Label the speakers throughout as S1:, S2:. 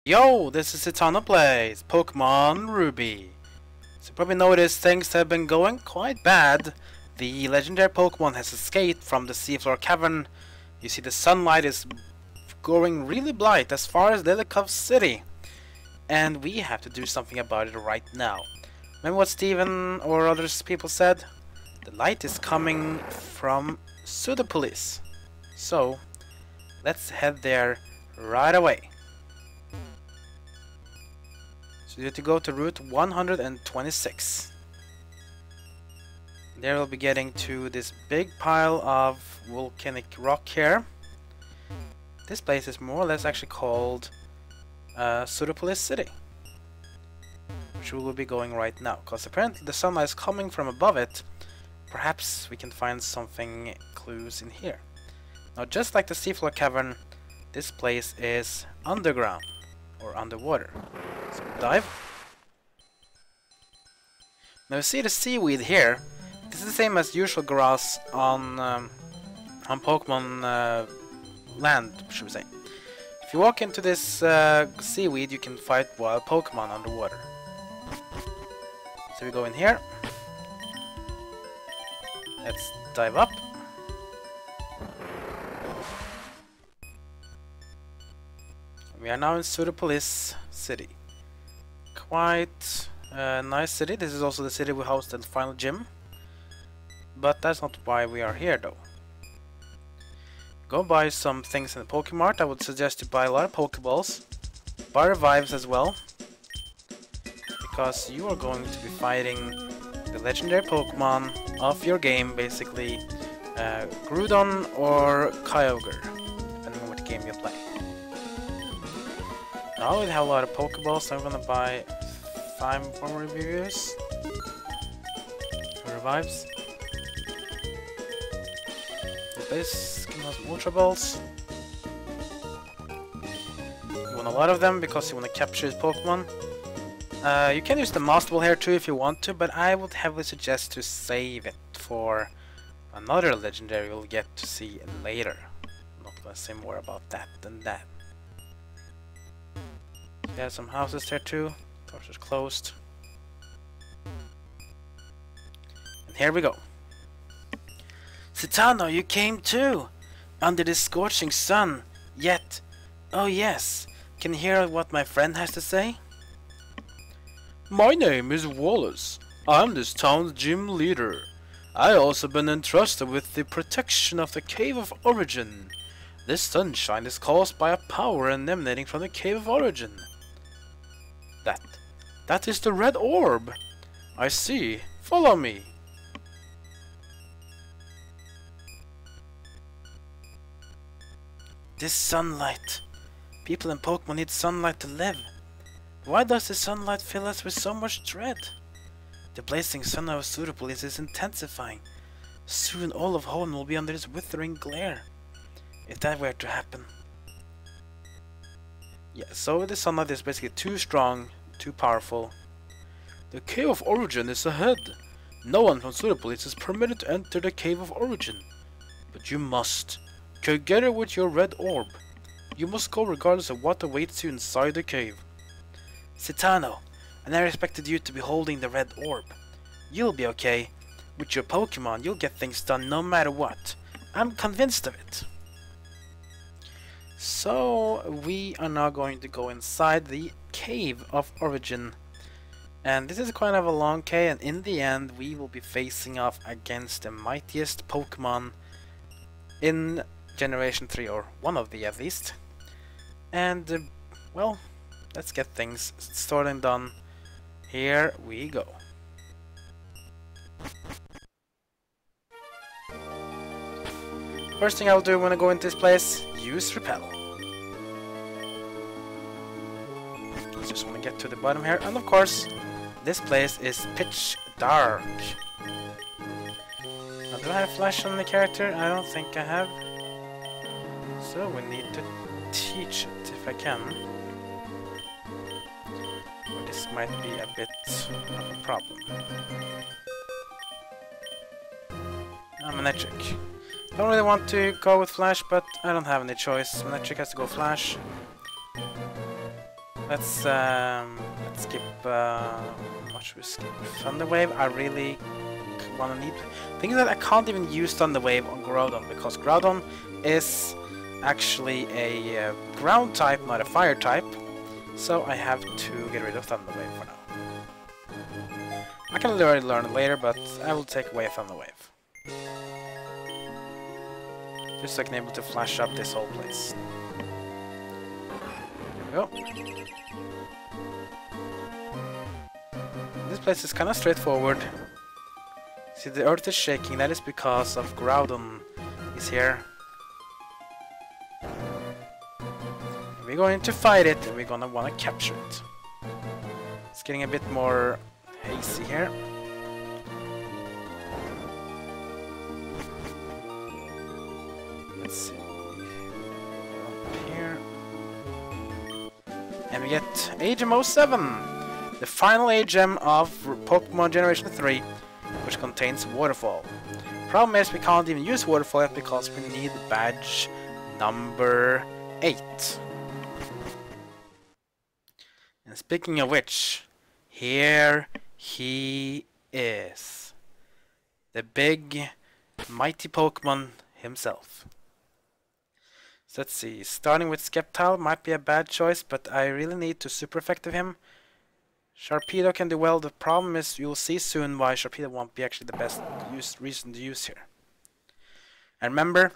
S1: Yo, this is Sootopolis, Pokemon Rubī. So you probably noticed things have been going quite bad. The legendary Pokemon has escaped from the seafloor cavern. You see the sunlight is going really bright as far as Lilycove City. And we have to do something about it right now. Remember what Steven or other people said? The light is coming from Sootopolis. So, let's head there right away. So you have to go to route 126. There we'll be getting to this big pile of volcanic rock here. This place is more or less actually called Sootopolis City, which we will be going right now, because apparently the sunlight is coming from above it. Perhaps we can find something clues in here. Now, just like the seafloor cavern, this place is underground or underwater. So dive. Now you see the seaweed here. This is the same as usual grass on Pokemon land, should we say. If you walk into this seaweed, you can fight wild Pokemon underwater. So we go in here. Let's dive up. We are now in Sootopolis City. Quite a nice city. This is also the city we host the final gym. But that's not why we are here though. Go buy some things in the Pokemart. I would suggest you buy a lot of Pokeballs. Buy revives as well. Because you are going to be fighting the legendary Pokemon of your game, basically. Groudon or Kyogre, depending on what game you play. Now I already have a lot of Pokeballs, so I'm gonna buy 5 more revives. Revives. This can have some Ultra Balls. You want a lot of them because you want to capture his Pokemon. You can use the Master Ball here too if you want to, but I would heavily suggest to save it for another legendary you'll get to see later. I'm not gonna say more about that than that. There's some houses there too. Doors are closed. And here we go. Citano, you came too! Under this scorching sun, yet... Oh yes, can you hear what my friend has to say?
S2: My name is Wallace. I'm this town's gym leader. I also been entrusted with the protection of the Cave of Origin. This sunshine is caused by a power emanating from the Cave of Origin. That is the red orb. I see. Follow me.
S1: This sunlight. People and Pokemon need sunlight to live. Why does the sunlight fill us with so much dread? The blazing sun of Sootopolis is intensifying. Soon all of Hoenn will be under its withering glare. If that were to happen. Yeah, so the sunlight is basically too strong, too powerful.
S2: The Cave of Origin is ahead. No one from Sootopolis is permitted to enter the Cave of Origin. But you must. Together with your red orb. You must go regardless of what awaits you inside the cave.
S1: Citano, I never expected you to be holding the red orb. You'll be okay. With your Pokemon, you'll get things done no matter what. I'm convinced of it. So, we are now going to go inside the Cave of Origin. And this is kind of a long cave, and in the end, we will be facing off against the mightiest Pokemon in Generation 3, or one of the at least. And, well, let's get things started and done. Here we go. First thing I'll do when I go into this place, use Repel. Just want to get to the bottom here, and of course, this place is pitch dark. Now, do I have flash on the character? I don't think I have. So we need to teach it if I can. Or this might be a bit of a problem. I'm Manectric. Don't really want to go with Flash, but I don't have any choice. Manectric has to go Flash. Let's skip. What should we skip? Thunder Wave. I really wanna need. Thing is that I can't even use Thunder Wave on Groudon because Groudon is actually a ground type, not a fire type. So I have to get rid of Thunder Wave for now. I can learn it later, but I will take away Thunder Wave. Just so I can be able to flash up this whole place. There we go. This place is kind of straightforward. See, the earth is shaking. That is because of Groudon is here. We're going to fight it, and we're gonna want to capture it. It's getting a bit more hazy here. Let's see. Up here. And we get AGM 07, the final AGM of Pokemon Generation 3, which contains Waterfall. Problem is we can't even use Waterfall yet because we need badge number 8. And speaking of which, here he is. The big, mighty Pokemon himself. So let's see, starting with Sceptile might be a bad choice, but I really need to super effective him. Sharpedo can do well. The problem is you'll see soon why Sharpedo won't be actually the best reason to use here. And remember,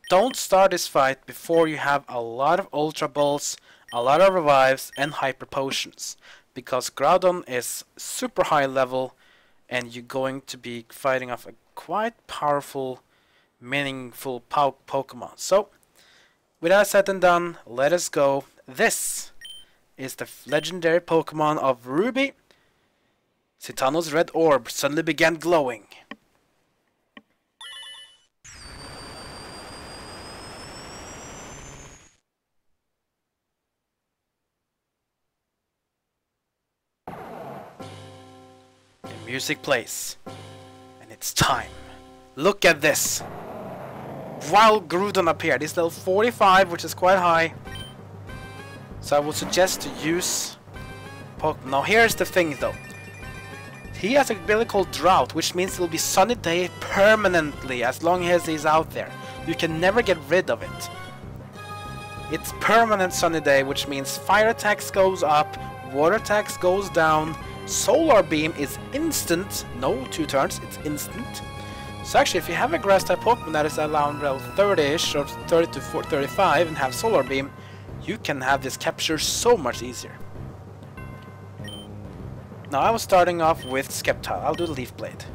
S1: don't start this fight before you have a lot of Ultra Balls, a lot of revives and hyper potions, because Groudon is super high level and you're going to be fighting off a quite powerful, meaningful Pokemon. So, with that said and done, let us go. This is the legendary Pokemon of Ruby. Citano's red orb suddenly began glowing. Music plays, and it's time. Look at this! Wild Groudon appeared. He's level 45, which is quite high. So I would suggest to use Pokemon. Now here's the thing though. He has a ability called Drought, which means it will be sunny day permanently as long as he's out there. You can never get rid of it. It's permanent sunny day, which means fire attacks goes up, water attacks goes down. Solar Beam is instant, no 2 turns, it's instant. So actually if you have a grass type Pokemon that is around level 30ish or 30 to 35 and have Solar Beam, you can have this capture so much easier. Now I was starting off with Sceptile. I'll do the Leaf Blade.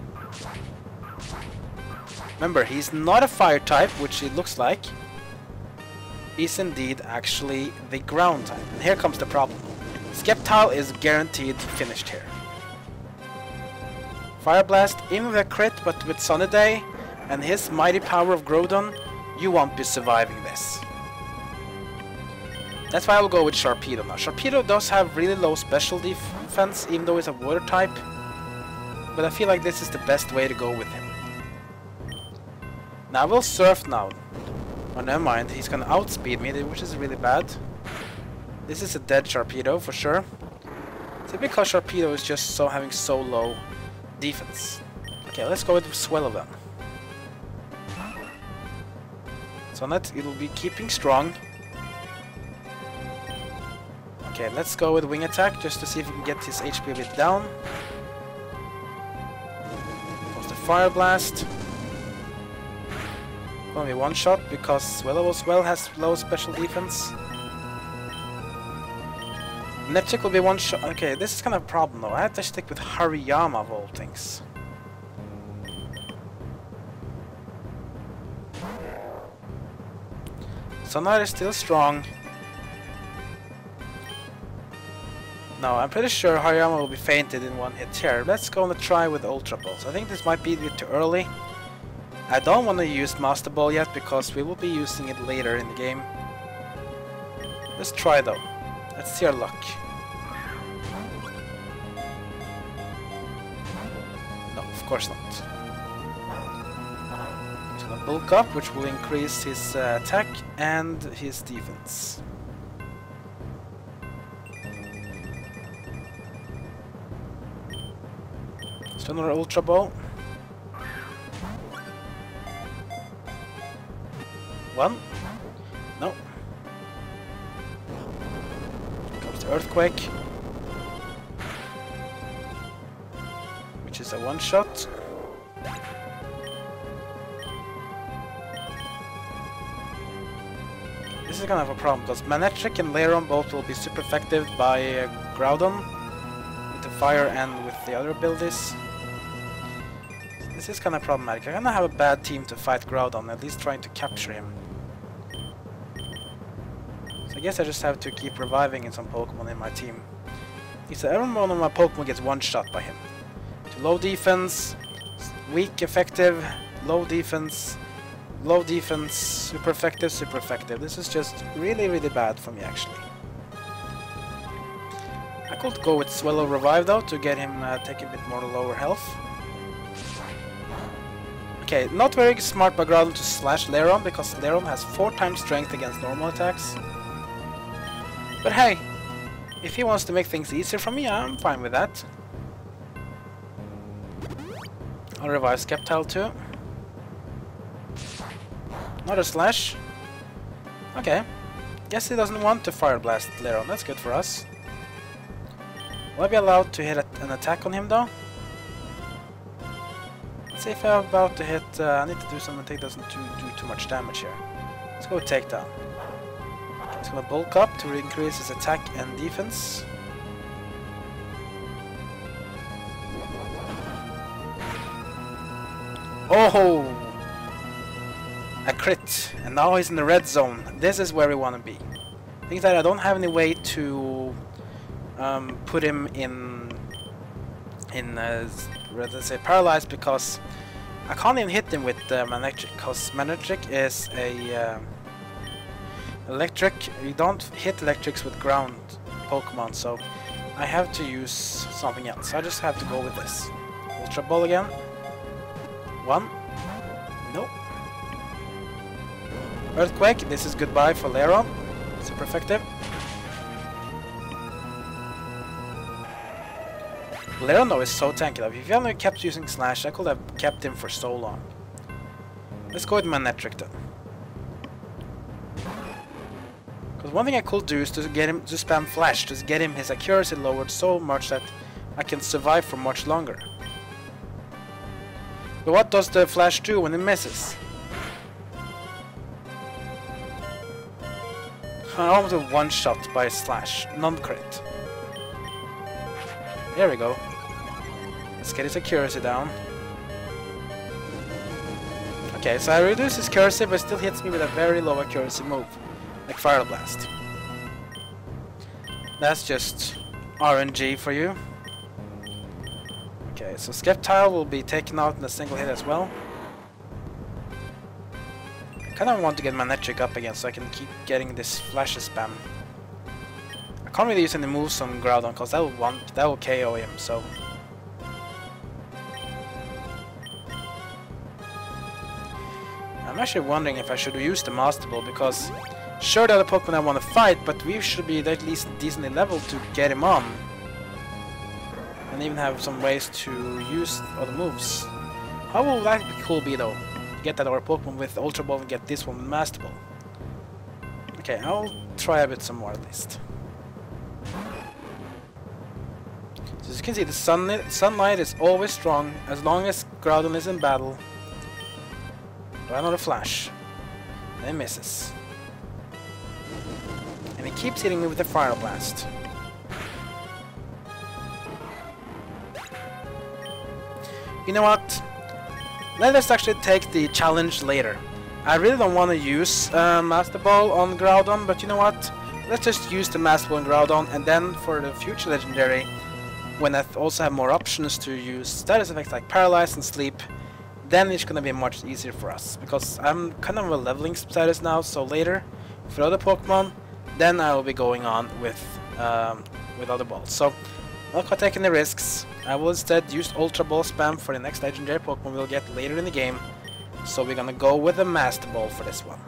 S1: Remember, he's not a fire type, which it looks like. He's indeed actually the ground type. And here comes the problem. Sceptile is guaranteed finished here. Fire Blast, even with a crit, but with Sunny Day and his mighty power of Groudon, you won't be surviving this. That's why I will go with Sharpedo now. Sharpedo does have really low special defense, even though he's a water type. But I feel like this is the best way to go with him. Now I will Surf now. Oh, never mind, he's gonna outspeed me, which is really bad. This is a dead Sharpedo for sure. It's because Sharpedo is just having so low defense. Okay, let's go with Swallow then. So that it will be keeping strong. Okay, let's go with Wing Attack just to see if we can get his HP a bit down. Goes the Fire Blast. Only one shot because Swallow as well has low special defense. Neptune will be one shot. Okay, this is kind of a problem though. I have to stick with Hariyama of all things. Sonar is still strong. No, I'm pretty sure Hariyama will be fainted in one hit here. Let's go and try with Ultra Balls. I think this might be a bit too early. I don't want to use Master Ball yet because we will be using it later in the game. Let's try though. Let's see our luck. No, of course not. He's gonna bulk up, which will increase his attack and his defense. Just another Ultra Ball. One. No. Comes the Earthquake. Which is a one-shot. This is kind of a problem, because Manectric and Lairon both will be super effective by Groudon with the fire and with the other abilities. This is kind of problematic. I kind of have a bad team to fight Groudon, at least trying to capture him. So I guess I just have to keep reviving in some Pokemon in my team. Every one of my Pokemon gets one shot by him. To low defense, weak effective, low defense, super effective, super effective. This is just really, really bad for me, actually. I could go with Swallow Revive, though, to get him take a bit more lower health. Okay, not very smart by Groudon to slash Lairon, because Lairon has 4 times strength against normal attacks. But hey, if he wants to make things easier for me, I'm fine with that. I'll revive Sceptile too. Another slash. Okay. Guess he doesn't want to Fire Blast Lairon. That's good for us. Will I be allowed to hit an attack on him though? Let's see if I'm about to hit... I need to do something that doesn't do too much damage here. Let's go with Takedown. He's gonna bulk up to increase his attack and defense. Oh! A crit, and now he's in the red zone. This is where we want to be. Things that I don't have any way to put him in let's say paralyzed, because I can't even hit him with Manectric, because Manectric is a electric. You don't hit electrics with ground Pokemon, so I have to use something else. I just have to go with this. Ultra Ball again. 1. Nope. Earthquake. This is goodbye for Lairon. Super effective. Lairon though is so tanky. If he only kept using Slash, I could have kept him for so long. Let's go with Manectric then. Because one thing I could do is to get him to spam Flash, to get him his accuracy lowered so much that I can survive for much longer. But what does the Flash do when it misses? I almost a one-shot by Slash, non-crit. There we go. Let's get his accuracy down. Okay, so I reduce his accuracy, but still hits me with a very low accuracy move, like Fire Blast. That's just RNG for you. Okay, so Sceptile will be taken out in a single hit as well. I kind of want to get Manectric up again so I can keep getting this flash spam. I can't really use any moves on Groudon because that will KO him, so... I'm actually wondering if I should use the Master Ball, because sure the other Pokemon I want to fight, but we should be at least decently leveled to get him on. And even have some ways to use other moves. How will that be cool though? Get that other Pokemon with Ultra Ball and get this one with Master Ball. Okay, I'll try a bit some more at least. So as you can see, the sunlight is always strong as long as Groudon is in battle. Try another Flash. And it misses. And he keeps hitting me with the Fire Blast. You know what? Let us actually take the challenge later. I really don't want to use Master Ball on Groudon, but you know what? Let's just use the Master Ball on Groudon, and then for the future Legendary, when I also have more options to use status effects like Paralyze and Sleep, then it's gonna be much easier for us. Because I'm kind of a leveling status now, so later, for other Pokemon, then I will be going on with other balls. So, I'm not gonna take any risks. I will instead use Ultra Ball spam for the next Legendary Pokemon we'll get later in the game. So we're gonna go with the Master Ball for this one.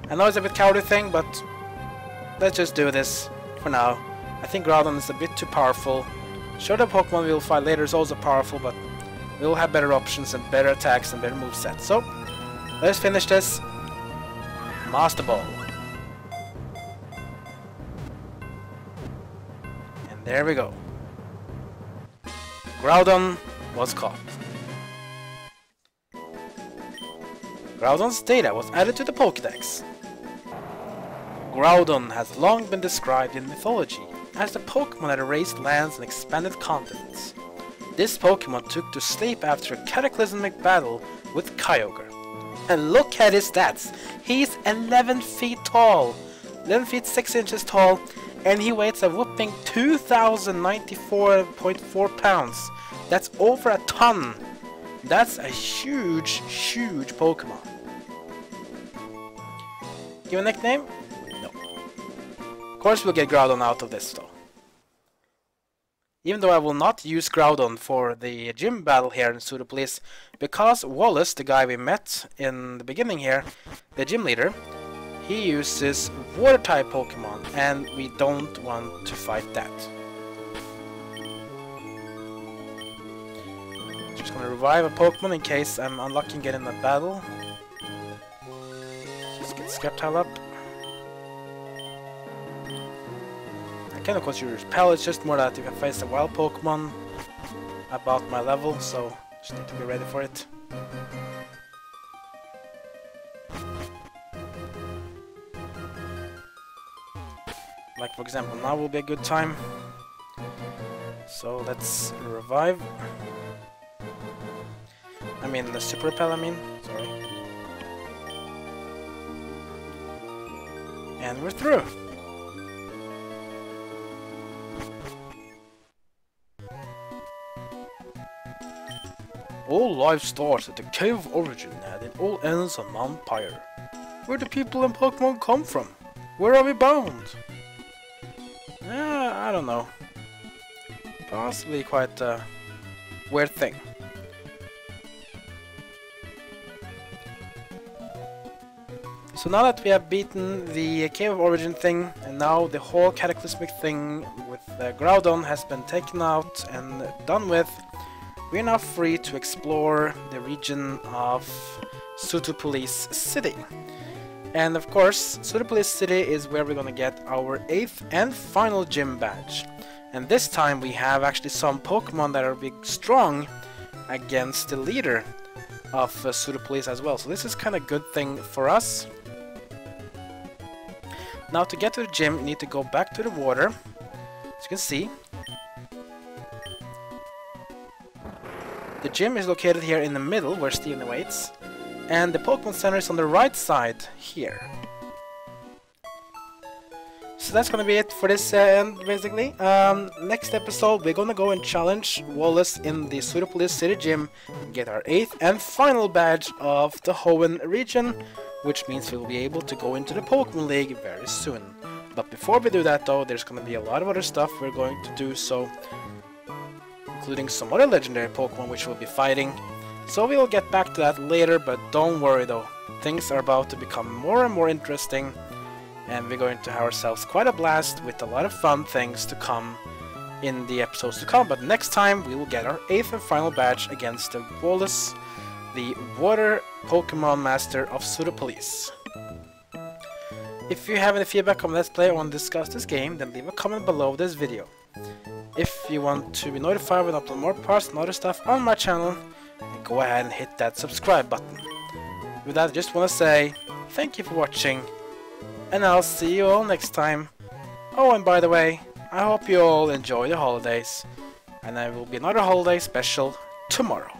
S1: I know it's a bit cowardly thing, but let's just do this for now. I think Groudon is a bit too powerful Sure, the Pokemon we'll fight later is also powerful, but we'll have better options and better attacks and better movesets. So, let's finish this. Master Ball. And there we go. Groudon was caught. Groudon's data was added to the Pokédex. Groudon has long been described in mythology as the Pokemon that erased lands and expanded continents. This Pokemon took to sleep after a cataclysmic battle with Kyogre. And look at his stats! He's 11 feet tall, 11 feet 6 inches tall, and he weighs a whopping 2,094.4 pounds. That's over a ton! That's a huge, huge Pokemon. Give a nickname? No. Of course we'll get Groudon out of this though. Even though I will not use Groudon for the gym battle here in Sootopolis, because Wallace, the guy we met in the beginning here, the gym leader, he uses water-type Pokemon, and we don't want to fight that. Just gonna revive a Pokemon in case I'm unlucky and get in a battle. Just get Sceptile up. I can of course use Repel, it's just more that if I face a wild Pokemon about my level, so just need to be ready for it. Like for example, now will be a good time. So let's revive. I mean the Super Repel, sorry. And we're through. All life starts at the Cave of Origin and it all ends on Mount Pyre. Where do people and Pokemon come from? Where are we bound? I don't know. Possibly quite a weird thing. So now that we have beaten the Cave of Origin thing, and now the whole cataclysmic thing with Groudon has been taken out and done with, we're now free to explore the region of Sootopolis City. And of course, Sootopolis City is where we're gonna get our 8th and final gym badge. And this time we have actually some Pokemon that are big strong against the leader of Sootopolis as well. So this is kind of a good thing for us. Now to get to the gym, you need to go back to the water. As you can see, the gym is located here in the middle where Steven waits. And the Pokemon Center is on the right side here. So that's gonna be it for this end, basically. Next episode, we're gonna go and challenge Wallace in the Sootopolis City Gym and get our 8th and final badge of the Hoenn region, which means we'll be able to go into the Pokemon League very soon. But before we do that though, there's gonna be a lot of other stuff we're going to do, so including some other legendary Pokemon which we'll be fighting. So we'll get back to that later, but don't worry though, things are about to become more and more interesting, and we're going to have ourselves quite a blast with a lot of fun things to come in the episodes to come. But next time we will get our 8th and final badge against the Wallace, the Water Pokemon Master of Sootopolis. If you have any feedback on Let's Play or want to discuss this game, then leave a comment below this video. If you want to be notified when I upload more parts and other stuff on my channel, go ahead and hit that subscribe button. With that, I just want to say thank you for watching, and I'll see you all next time. Oh, and by the way, I hope you all enjoy the holidays, and there will be another holiday special tomorrow.